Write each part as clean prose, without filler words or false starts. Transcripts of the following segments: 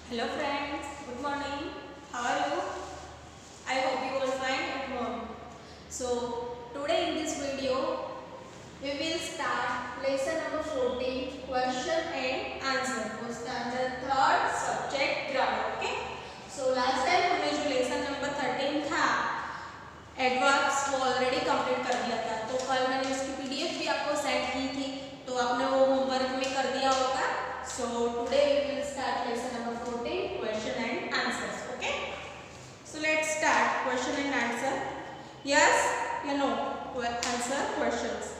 Hello friends, good morning. How are you? I hope you all fine at home. So today in this video we will start lesson number 14, question and answer for standard third subject grammar. Okay. So last time हमने जो lesson number 13 था adverbs वो already complete कर दिया था, तो कल मैंने उसकी पीडीएफ भी आपको सेंड की थी, तो आपने वो होमवर्क में कर दिया होगा. So today we will start lesson number 14, question and answers. Okay. So let's start question and answer. Yes या no? Answer questions.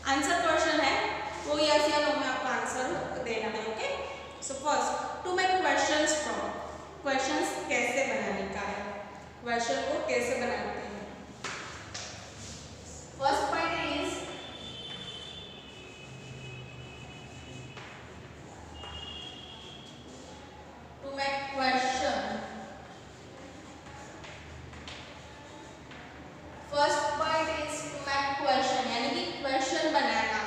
Answer question है वो yes या no में आपको आंसर देना है. Okay. So first to make questions from. Questions कैसे बनाने का है? क्वेश्चन को कैसे बनाते हैं? First point is to make question. First point is to make question, यानी कि क्वेश्चन बनाना.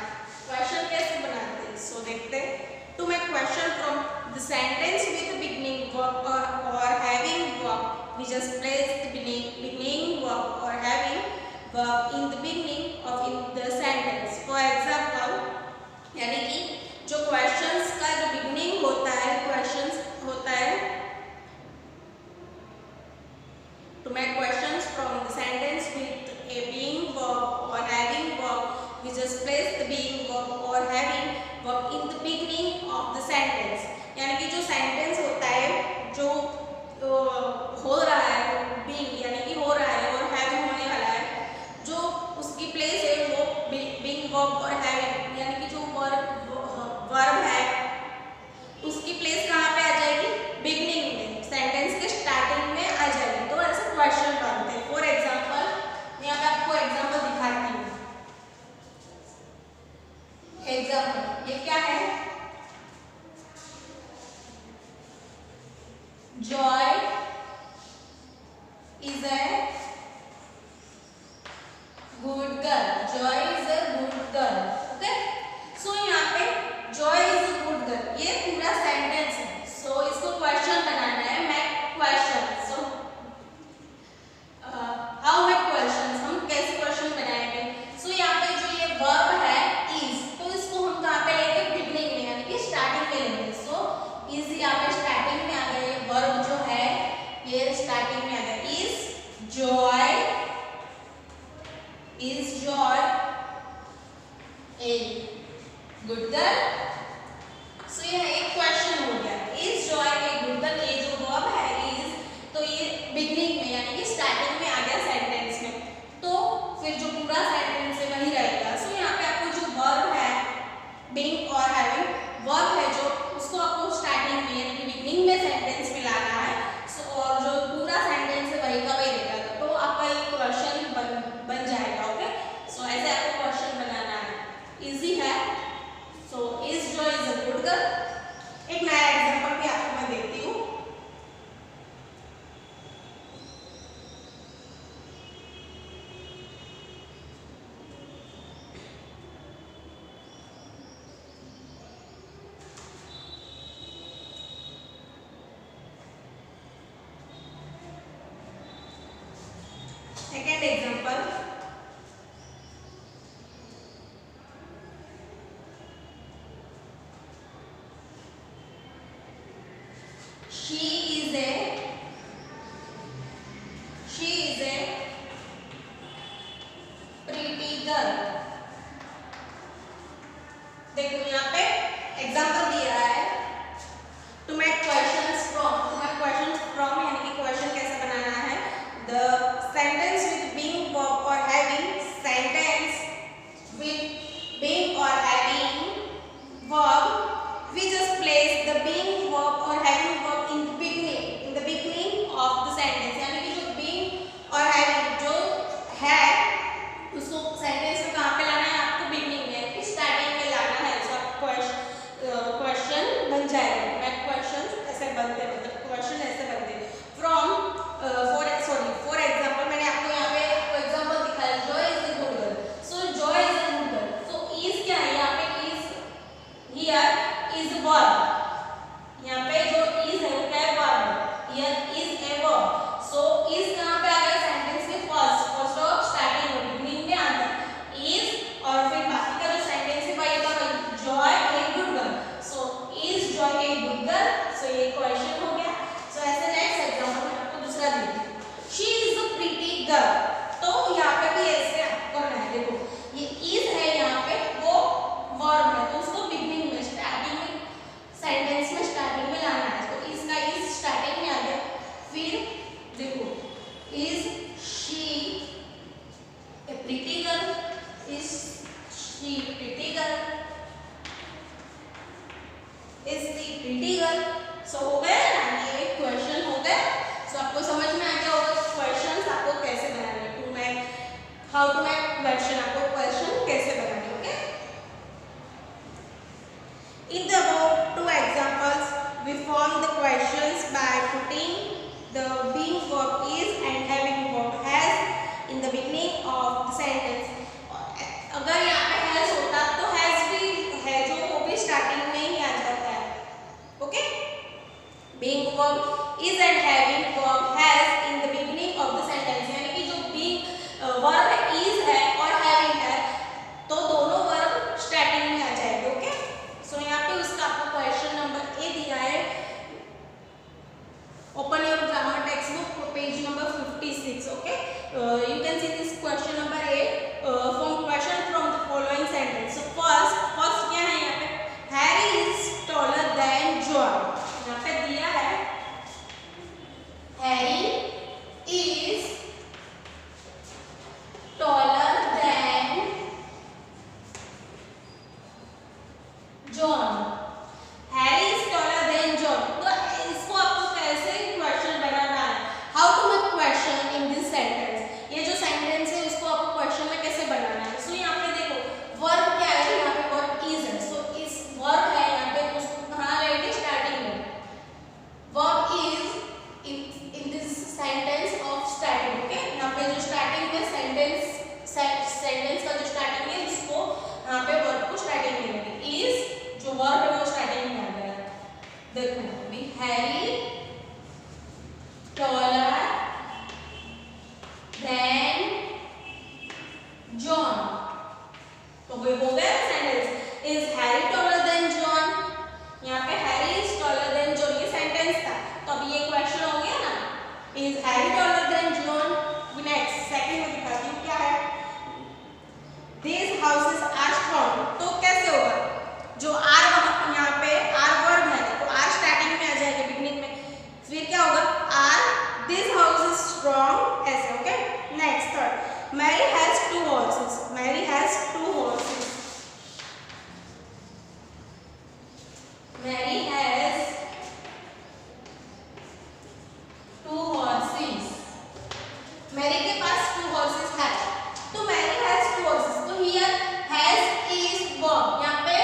क्वेश्चन कैसे बनाते हैं? So देखते हैं. To make question from the sentence with beginning verb or having verb, we just place the beginning verb or having verb in the beginning of in the sentence. For example, यानी कि जो questions का जो beginning होता है, questions होता है to make questions from the sentence with a being verb or having verb, we just place the being verb or having verb in the beginning of the sentence. यानी कि जो sentence होता है जो हो रहा है being यानी कि हो रहा है और having होने वाला है, जो उसकी प्लेस है वो being verb और having यानी कि जो वर्ब है उसकी प्लेस कहाँ पे आ जाएगी? बिगनिंग में, सेंटेंस के स्टार्टिंग में आ जाएगी. तो ऐसे क्वेश्चन बनते हैं. फॉर एग्जाम्पल मैं यहाँ पे आपको एग्जाम्पल दिखाती हूँ. एग्जाम्पल ये क्या है? Joy is a good girl. Joy is a good girl. Okay? So यहाँ पे Joy is a good girl. ये पूरा सेंटेंस है. So इसको क्वेश्चन बनाना है. make question. So how make questions? हम कैसे क्वेश्चन बनाएंगे? So यहाँ पे जो ये वर्ब है is, तो इसको हम कहाँ पे लेंगे? बिगनिंग में यानी कि स्टार्टिंग में लेंगे. So is यहाँ पे स्टार्टिंग में आ गया. ये वर्ब जो है ये स्टार्टिंग में आ गया. Is joy a good girl? So यह एक क्वेश्चन हो गया. Is joy a good girl? ये जो वर्ब है is, तो ये बिगनिंग में यानी कि स्टार्टिंग में आ गया सेंटेंस में. तो फिर जो पूरा सेंटेंस है वही रहेगा. So यहाँ पे आपको जो वर्ब है being और having, वर्ब है जो उसको आपको स्टार्टिंग में यानी कि बिगनिंग में सेंटेंस में लाना है. So और जो पूरा सेंटेंस है वही का वही रहेगा. तो आपका ये क्वेश्चन बन जाएगा. ओके. सो ऐसे आपको क्वेश्चन बनाना है. इजी है. So is Joy is a good girl. एक नया एग्जांपल भी आपको मैं देती हूँ. Second example. She is a pretty girl. देखो यहाँ पे एग्जांपल दिया है. To make questions from यानी कि क्वेश्चन कैसे बनाना है? The sentence with being verb or she pretty girl, is the pretty girl. So हो गया ना, ये क्वेश्चन हो गया। सो आपको समझ में आ गया होगा क्वेश्चन आपको कैसे बनाने, to make how to make question, आपको क्वेश्चन कैसे बनाने। Okay, in the above two examples we form the questions by putting the being verb is and having verb has in the beginning of the sentence। अगर यहाँ पे has होता तो has भी है जो वो भी स्टार्टिंग में ही आ जाता है। Okay, being verb is and having verb has in the beginning of the sentence, यानी कि जो being verb is है और having है तो दोनों वर्ब स्टार्टिंग में आ जाएंगे। ओके, सो यहाँ पे उसका आपको क्वेश्चन नंबर ए दिया है। Open your grammar text book page number 56। Okay, you can see this question number A from question from the following sentence. So first क्या है यहाँ पे, Harry is taller than John. यहाँ पे दिया है Harry is taller than John, Harry is taller than John. तो इसको आपको कैसे क्वेश्चन बनाना है, how to make question in this sentence. ये जो सेंटेंस है उसको आपको क्वेश्चन में कैसे बनाना है। सो यहाँ पे देखो वर्ब क्या है, यहाँ पे वर्ब इज है। सो इस वर्ब है यहाँ पे तो उसको कहाँ रहेगी, स्टार्टिंग में। Verb is in this sentence of starting. Okay, यहाँ पे जो स्टार्टिंग में सेंटेंस का जो स्टार्टिंग है उसको यहाँ पे वर्ब को स्टार्टिंग में लेंगे। इज जो वर्ब है वो स्टार्टिंग में आ गया। देखो अभी हैरी टॉलर देन जॉन, तो वो हो गया sentence. Is Harry taller than John, यहाँ पे Harry is taller than John ये सेंटेंस था, तो अभी ये क्वेश्चन हो गया ना, is Harry taller than John. Next second में दिखाती हूँ क्या है, These houses are strong। तो कैसे होगा, जो आर यहाँ पे आर वर्ब है तो आर स्टार्टिंग में आ जाएगा बिगनिंग में, फिर क्या होगा are this house is strong ऐसे। Okay, next third, Mary has two horses, Mary has two horses, Mary has two horses, Mary के पास टू हॉर्सेस है, तो मैरी हैज टू हॉर्सेस। तो हियर हैज इज वर्ब, यहाँ पे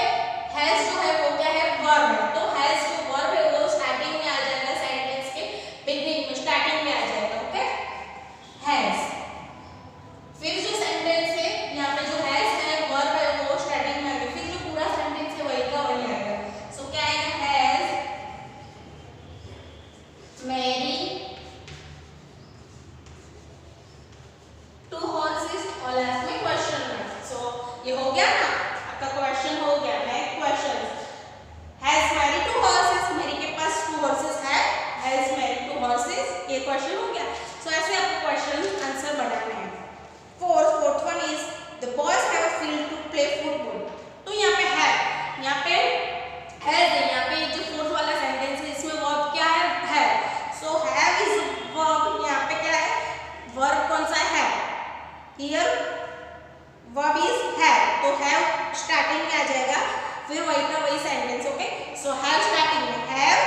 has जो है वो क्या है, वर्ब है। तो हैज जो वर्ब है वो स्टार्टिंग में आ जाएगा, सेंटेंस के बिगिनिंग में स्टार्टिंग में आ जाएगा। ओके, हैज, फिर जो सेंटेंस है यहाँ पे जो हैज है वर्ब है वो स्टार्टिंग में आ गया, फिर जो पूरा सेंटेंस है वही का वही आएगा। सो क्या आएगा, हैज मैरी टू हॉर्सेस और लास्ट में क्वेश्चन मार्क। सो ये हो गया ना आपका क्वेश्चन हो गया। Next question, has Mary two horses, Mary के पास टू हॉर्सेस है, हैज मैरी टू हॉर्सेस, ये क्वेश्चन हो गया। सो ऐसे आपको क्वेश्चन आंसर बनाना है। Fourth one is the boys have a field to play football. तो यहाँ पे है, यहाँ पे है, यहाँ पे जो फोर्थ वाला सेंटेंस है इसमें वर्ब क्या है, सो हैव इज वर्ब, यहाँ पे क्या है वर्ब कौन सा है, हियर वर्ब इज हैव, तो हैव स्टार्टिंग में आ जाएगा, फिर वही का वही sentence. Okay, so have starting में, have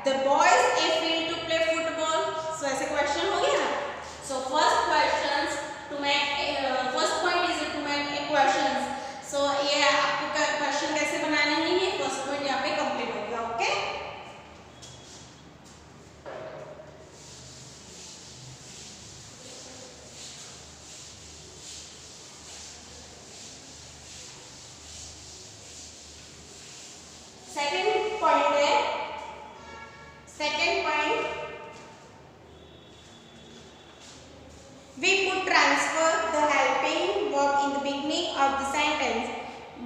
the boys a field to play football. So ऐसे क्वेश्चन हो गया ना। So first questions to make first point is to make a questions. So ये आपको क्वेश्चन कैसे बनाने हैं ये फर्स्ट पॉइंट यहाँ पे कंप्लीट हो गया। ओके, सेकंड पॉइंट है, second point, we could transfer the helping verb in the beginning of the sentence,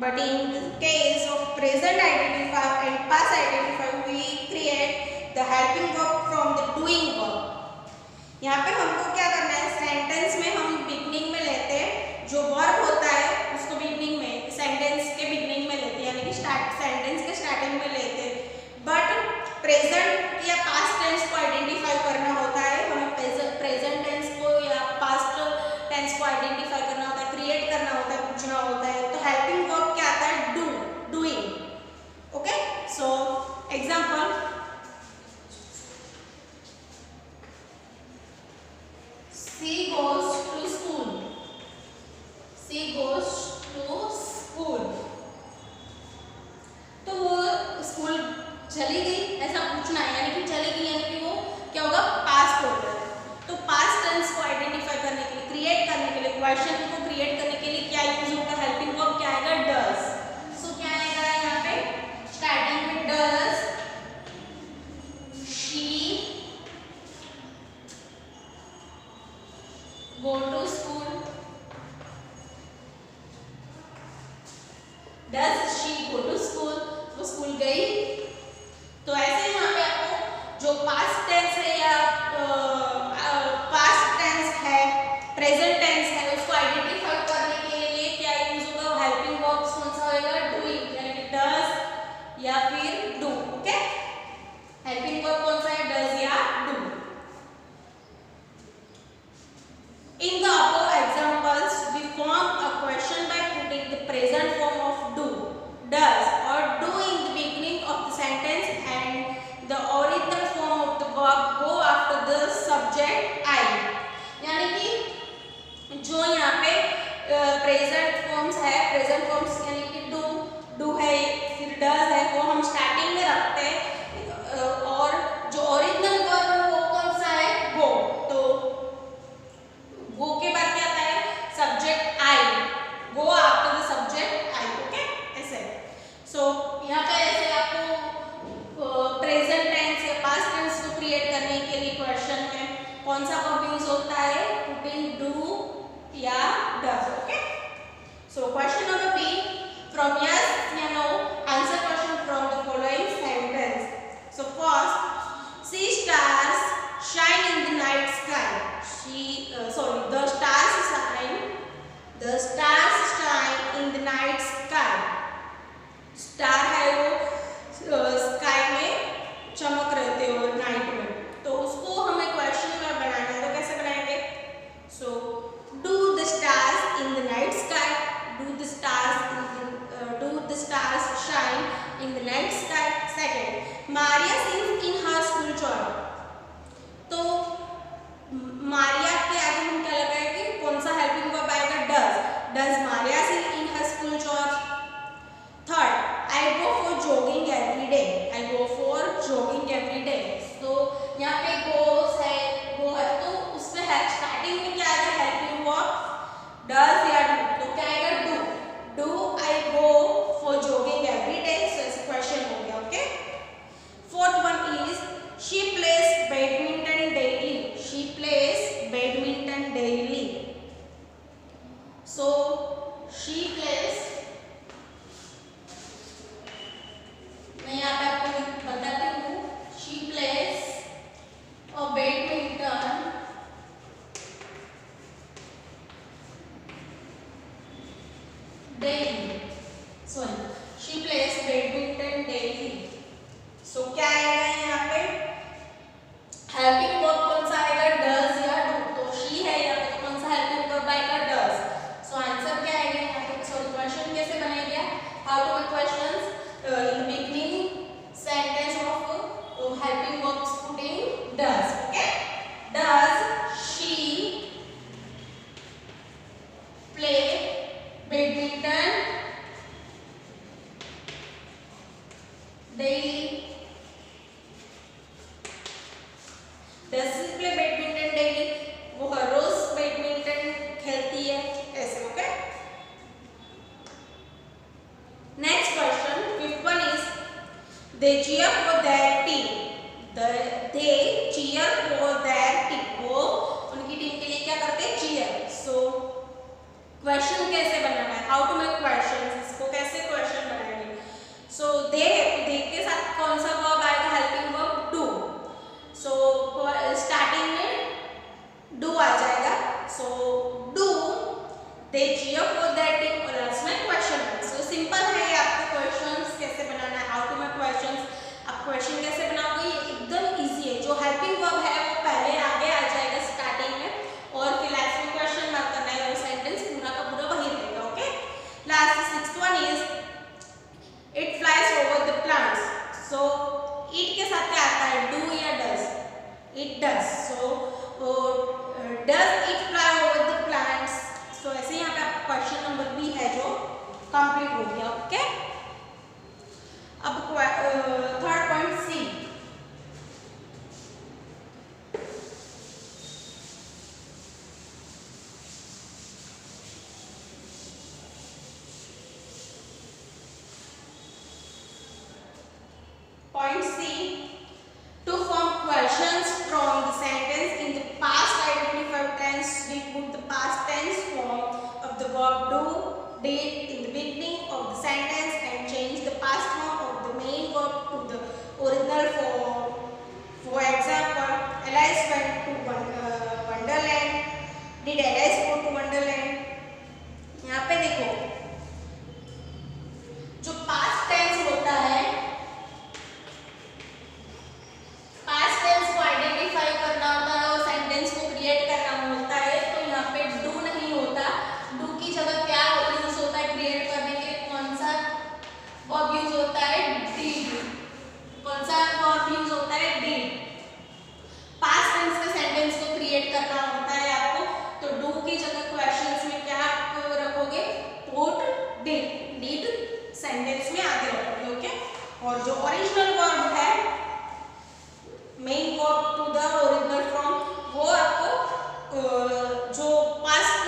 but in the case of present identifier and past identifier we create the helping verb from the doing verb। यहाँ पे हमको क्या करना है, sentence में हम beginning में लेते हैं, जो वर्ब होता है उसको बिगनिंग में, सेंटेंस के बिगनिंग में लेते हैं, यानी कि सेंटेंस के स्टार्टिंग में लेते हैं। बट प्रेजेंट या पास्ट टेंस को आइडेंटिफाई करना होता है, हमें प्रेजेंट टेंस को या पास्ट टेंस को आइडेंटिफाई करना होता है, क्रिएट करना होता है, पूछना होता है, तो helping So example, she goes to school. She goes to school. तो वो स्कूल चली गई ऐसा पूछना है, यानी कि चली गई यानी कि वो क्या होगा, पास्ट हो गया। तो पास्ट टेंस को आइडेंटिफाई करने के लिए, क्रिएट करने के लिए, क्वेश्चन को क्रिएट करने के लिए क्या यूज होगा, हेल्पिंग वर्ब क्या आएगा, डज। सो क्या आएगा यहाँ पे स्टार्टिंग में does she go to school, does she go to school, वो स्कूल गई। तो ऐसे यहाँ पे आपको जो पास्ट टेंस है या पास्ट टेंस है, प्रेजेंट टेंस है, उसको आइडेंटिफाई करने के लिए क्या यूज होगा, हेल्पिंग वर्ब्स कौन सा होगा, डूइंग, यानी कि डज या फिर डू। ओके, हेल्पिंग वर्ब कौन सा है, डज या do. In the above examples, we form a question by putting the present form of do, does or do in the beginning of the sentence and the original form of the verb go after the subject I. यानी कि जो यहाँ पे present forms है, present forms यानी कि do है फिर डज है, वो हम स्टार्टिंग में रखते हैं, और जो ओरिजिनल वर्ब है वो कौन सा है, गो। तो गो के बाद क्या आता है, subject I, go after the subject I. Okay, ऐसे। सो यहाँ पे ऐसे आपको प्रेजेंट टेंस या पास्ट टेंस को क्रिएट करने के लिए क्वेश्चन में कौन सा वर्ब यूज होता है, पुटिंग डू या does. Okay, so question number B, from yes या no answer question from the following sentence. So first, see stars shine in the night sky. The stars shine in the night sky. Star है वो sky में चमक रहे थे और night में, तो उसको हमें क्वेश्चन में बनाना है। तो कैसे बनाएंगे, so do the stars in the night sky, do the stars shine in the night sky. Second, Maria sings in her school choir. तो मारिया के आगे हम क्या लगाएंगे, कौन सा हेल्पिंग वर्ब आएगा, does Maria sing in her school choir. Third, I go for jogging every day, I go for jogging every day. तो यहाँ पे गो है तो उसमें स्टार्टिंग में क्या आएगा, हेल्पिंग वर्ब डज या डू। तो क्या आएगा, do I go for jogging every day. So ऐसे क्वेश्चन हो गया। Okay, fourth one is she plays badminton daily, she plays badminton daily. So she plays, मैं यहाँ पे आपको बताती हूँ, she plays a badminton daily. Sorry, she plays badminton daily. So क्या आएगा यहाँ पे, हेल्पिंग वर्ब कौन सा आएगा, डज या डू। तो शी है यहाँ पे, कौन सा हेल्पिंग वर्ब आएगा, डज। सो आंसर क्या आएगा यहाँ पे, सॉरी क्वेश्चन कैसे बनाएंगे, how to make questions in beginning sentence of helping verbs putting does. Okay, does she play badminton daily, does she play badminton daily, वो हर रोज बैडमिंटन खेलती है, ऐसे। Okay, next question, fifth one is they cheer for their team, they cheer for their team, वो उनकी team के लिए क्या करते हैं, चीयर। सो क्वेश्चन कैसे बनाना है, हाउ टू मेक क्वेश्चन, इसको कैसे क्वेश्चन बनाएंगे। सो दे के साथ कौन सा वर्ब आएगा, helping verb do. So starting में डू आ जाएगा, so do they cheer for that team, और लास्ट में क्वेश्चन। सो सिंपल है ये, आपको क्वेश्चंस कैसे बनाना है, हाउ टू मेक क्वेश्चंस, आप क्वेश्चन कैसे बनाओगे, ये एकदम इजी है। जो हेल्पिंग वर्ब है वो पहले आगे आ जाएगा स्टार्टिंग में, और फिर लास्ट में क्वेश्चन मार्क करना है, और सेंटेंस पूरा का पूरा वही रहेगा। Okay, last sixth one is it flies over the plants. Complete हो गया। ओके, अब third point C. Point C. To form questions from the sentence in the past identified tense, we put the past tense form of the verb do, did in the beginning of the sentence and change the past form of the main verb to the original form. For example, Alice went to Wonderland. Did Alice go to Wonderland? यहाँ पे देखो, जो past tense होता है, sentence में आगे रखोगे। Okay, और जो ओरिजिनल वर्ब है, main verb to the original from, वो आपको जो पास्ट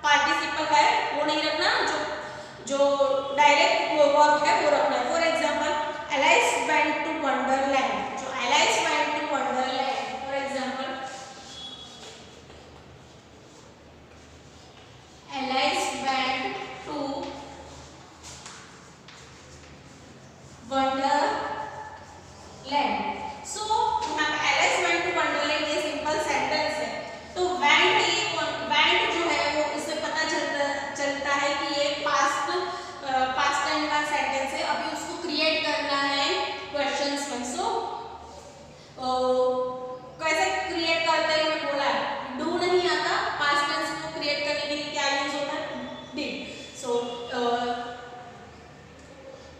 पार्टिसिपल है वो नहीं रखना, जो डायरेक्ट वर्ब है वो रखना है। For example, Alice went to Wonderland. जो Alice went to Wonderland, for example, Alice went to Wonderland. So Alice went to Wonderland ये सिंपल सेंटेंस है, तो वेंट जो है वो इससे पता चलता है कि ये पास्ट टाइम का सेंटेंस है। अभी उसको क्रिएट करना है क्वेश्चंस में। सो कैसे क्रिएट करते हैं, मैंने बोला डू नहीं आता, पास्ट टेंस को क्रिएट करने के लिए क्या यूज होता है, did. So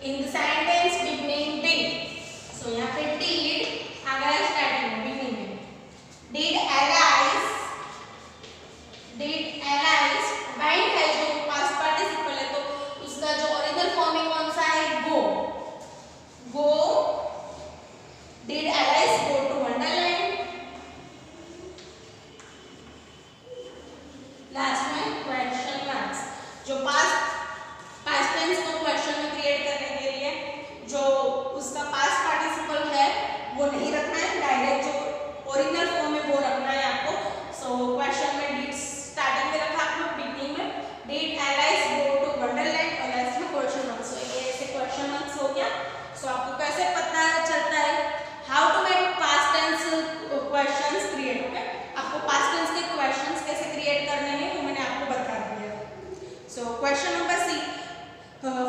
in the sentence beginning did, so यहाँ पे डिड आ गया स्टार्टिंग में, बिगनिंग में। डिड एलाइस वेंट है जो पास्ट पार्टिसिपल है, तो उसका जो ओरिजिनल फॉर्म है कौन सा है, go. Did Alice go to Wonderland. Last में क्वेश्चन मार्क्स, जो पास्ट टेंस को क्वेश्चन में क्रिएट करने के लिए जो उसका पास्ट पार्टिसिपल है वो नहीं रखना है, डायरेक्ट जो ओरिजिनल फॉर्म है वो रखना है आपको। सो क्वेश्चन में डिड स्टार्टिंग में रखा आपने, बिगनिंग में did Alice go to Wonderland, और लास्ट में क्वेश्चन मार्क्स। सो ये ऐसे क्वेश्चन मार्क्स हो गया। सो आपको कैसे पता चलता है how to make past tense questions create. Okay, आपको पास्ट टेंस के क्वेश्चंस कैसे क्रिएट करने हैं वो मैंने आपको बता दिया। So question number C,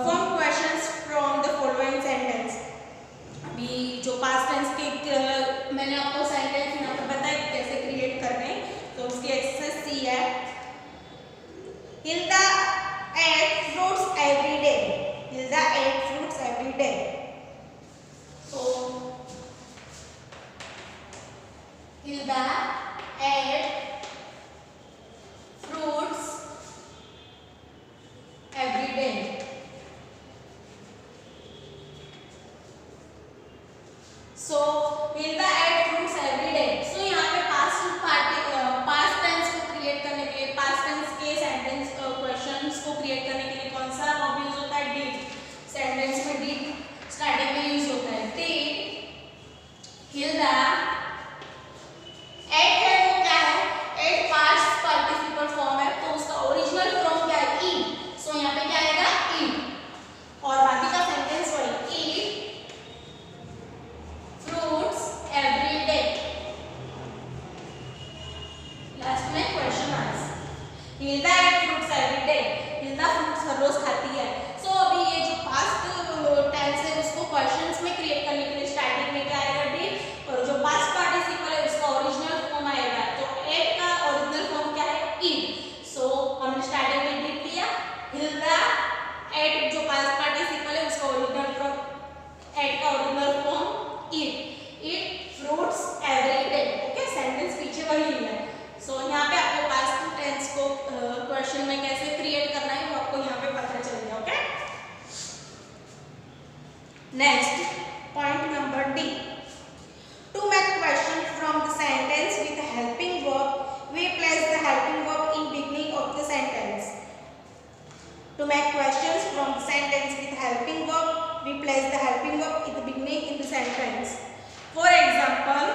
form questions from the following sentence। अभी जो पास्ट टेंस के मैंने आपको सेंटेंस यहाँ पे बताया कि कैसे क्रिएट करने हैं, तो उसकी एक्सरसाइज सी है। Hilda ate fruits every day। Hilda ate fruits every day। So Hilda ate fruits every day। So Hilda ate fruits every day। So यहाँ पे पास्ट टेंस को क्रिएट करने के लिए, पास्ट टेंस के सेंटेंस क्वेश्चंस को create करने के लिए कौन सा वर्ब यूज होता है, डिड। सेंटेंस में डिड स्टार्टिंग में यूज होता है। डिड हिल्दा एट है, वो क्या है, एट पास्ट पार्टिसिपल फॉर्म है, तो उसका ओरिजिनल फॉर्म क्या है, ईट। सो यहाँ पे क्या आएगा, ईट, और बाकी का सेंटेंस वही, eat fruits every day. Last में question marks. Hilda ate fruits every day. Hilda fruits हर रोज खाती है। सो अभी ये जो पास्ट टेंस है उसको क्वेश्चंस में क्रिएट करने के लिए स्टार्टिंग में क्या आएगा, डिड, और जो पास्ट पार्टिसिपल है उसका ओरिजिनल फॉर्म आएगा। तो एट का ओरिजिनल फॉर्म क्या है, ईट। सो हमने स्टार्टिंग में डिड लिया, हिल्दा एट जो पास्ट पार्टिसिपल है उसका ओरिजिनल फॉर्म, एट का ओरिजिनल फॉर्म ईट fruits every day. Okay, sentence पीछे वही लिया है। सो यहाँ पे आपको पास्ट टेंस को क्वेश्चन में कैसे क्रिएट करना है वो आपको यहाँ पे पता चल गया। Okay. Next, point number D. To make question from the sentence with helping verb, we place the helping verb in beginning of the sentence. To make questions from the sentence with helping verb, we place the helping verb in the beginning in the sentence. For example,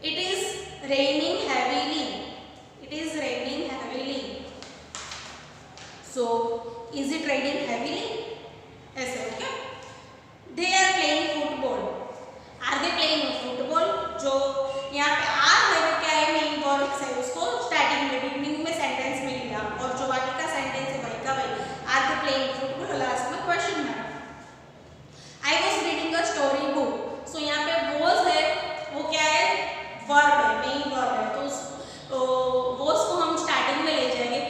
it is raining heavily. It is raining heavily. So, is it raining heavily? ऐसे, okay? They are playing football. Are they playing football? जो यहाँ पे are है वो क्या है, main verb है, उसको स्टार्टिंग में बिगनिंग में सेंटेंस में लिया और जो बाकी का सेंटेंस है वही का वही. Are they playing football? Last में question mark. I was reading a story book. So यहाँ पे was है वो क्या है, वर्ब है, मेन वर्ब है. तो was को हम स्टार्टिंग में ले जाएंगे.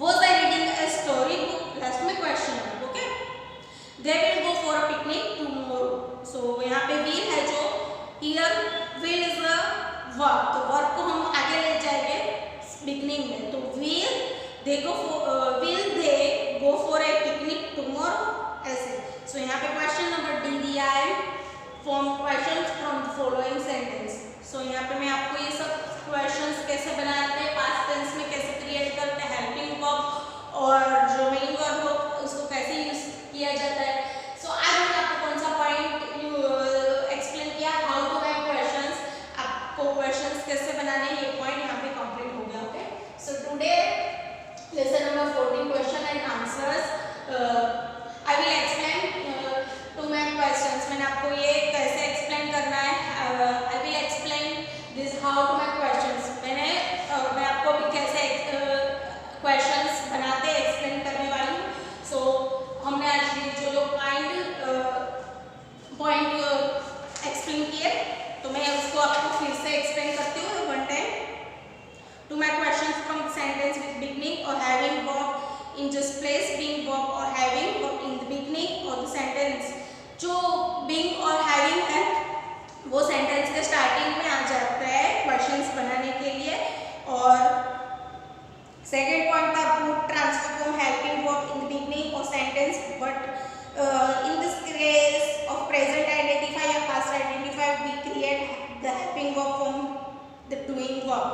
Was I reading a story book? Last में question mark. Okay. They will go for a picnic tomorrow. So यहाँ पे will है जो here will is the verb. तो verb को हम आगे ले जाएंगे beginning में. तो will they go for a picnic tomorrow? ऐसे. So यहाँ पे क्वेश्चन नंबर डी दिया है, form questions from the following sentence. So यहाँ पे मैं आपको ये सब questions कैसे बनाते हैं, past tense में कैसे क्रिएट करते हैं, helping verb और जो मेन वर्ब हो उसको कैसे यूज किया जाता है. सो आज मैंने आपको कौन सा पॉइंट एक्सप्लेन किया, हाउ टू मेक क्वेश्चंस, आपको क्वेश्चंस कैसे बनाने हैं, ये पॉइंट यहाँ पे कंप्लीट हो गया. Okay. So today lesson number 14 question and answers I will explain to make questions. मैंने आपको ये कैसे एक्सप्लेन करना है, I will explain this how to make questions. मैं आपको भी कैसे क्वेश्चंस बनाते एक्सप्लेन करने वाली हूँ. सो हमने आज जो पॉइंट एक्सप्लेन किए तो मैं उसको आपको फिर से एक्सप्लेन करती हूँ one time. To make questions from sentence with beginning और having verb in just place, being verb और having verb in the beginning और द सेंटेंस. जो बीइंग और हैविंग है वो सेंटेंस के स्टार्टिंग में आ जाता है क्वेश्चंस बनाने के लिए. और सेकेंड पॉइंट था put transfer from helping verb in the beginning और sentence, but in this case of present identifier या past identifier we create the helping verb from the doing verb.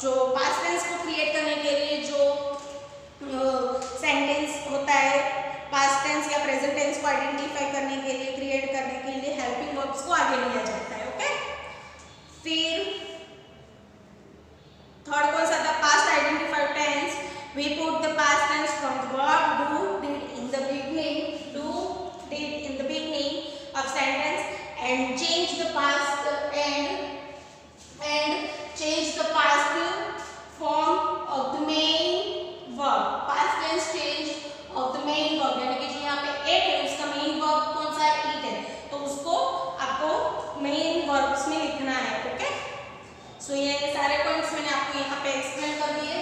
जो past tense को create करने के लिए जो sentence होता है, past tense या present tense को identify करने के लिए, create करने के लिए helping verbs को आगे लिया जाता है. ओके. फिर थर्ड कौन सा था, past identifier tense. We put the past tense from the verb do, did in the beginning, did in the beginning of sentence and change the past and change the past form of the main verb. Past tense change of the main verb, यानी कि जो यहाँ पे it है उसका main verb कौन सा है, it है, तो उसको आपको main verbs में लिखना है. ओके. सो ये सारे पॉइंट्स मैंने आपको यहाँ पे एक्सप्लेन कर दिए.